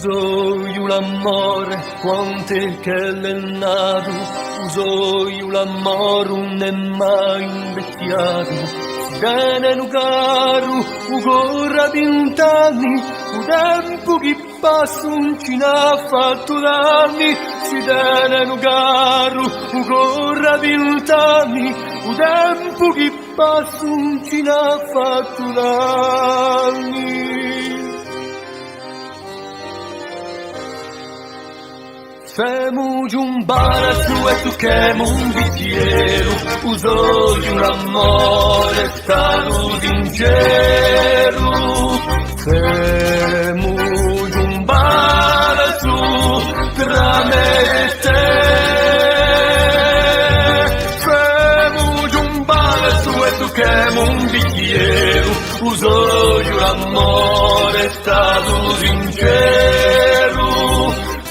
Usou l'amore quante che l'è nato, usou l'amore non è mai invecchiato. Bene nu caro, u corra vint'anni, u tempo che passa non ci n'ha fatto danni. Si bene nu caro, u corra vint'anni, u tempo che passa non ci n'ha fatto danni. Femu un barazzo e tu che un bicchiere, usò l'amore stato sincero. Femu un barazzo tra me e te. Femu un barazzo e tu che un bicchiere, usò l'amore stato sincero.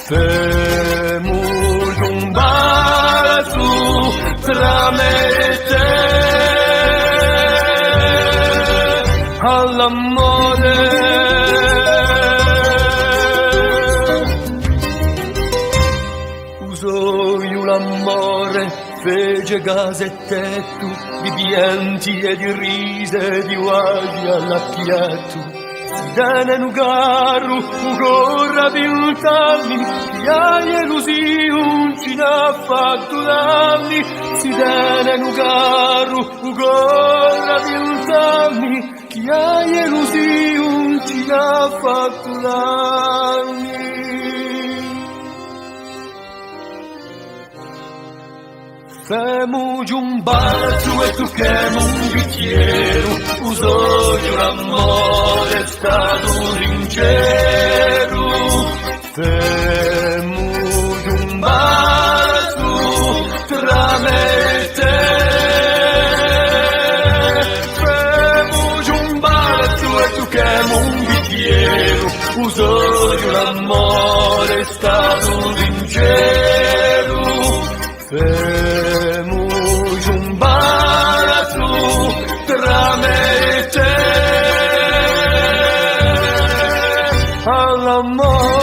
Femos un bacio tra me e te all'amore. Usò io l'amore, fece casa e tetto, di pianti e di risa, di guagli all'appiatto. Dane nu caro, u corra vint'anni, che hai così non ci n'ha fatto danni. Si dane nu caro, u corra vint'anni, che hai così non ci n'ha fatto danni. Femu un bacio e tu che un bicchiere, usò l'amore stato sincero. Femu un bacio tra me e te. Femu un bacio e tu che un bicchiere, usò l'amore stato sincero. Femos un bacio tra me e te all'amore.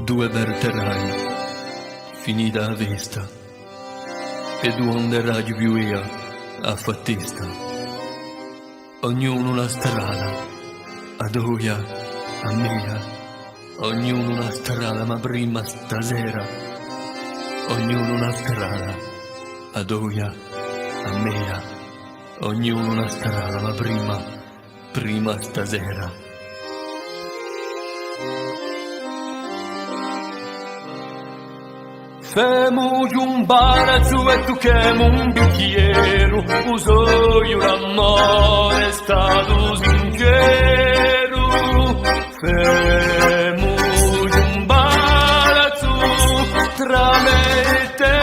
Due verterai, finita la vista, e due onderai più io a fattista. Ognuno una strada, a doia, a mia, ognuno una strada, ma prima stasera. Ognuno una strada, a doia, a mia, ognuno una strada, ma prima stasera. Femu un barazzo e tu che un bicchiere, usò l'amore stato sincero. Femu un barazzo tra me e te.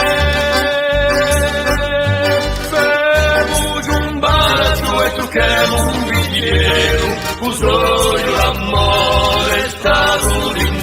Femu un barazzo e tu che un bicchiere, usò l'amore stato sincero.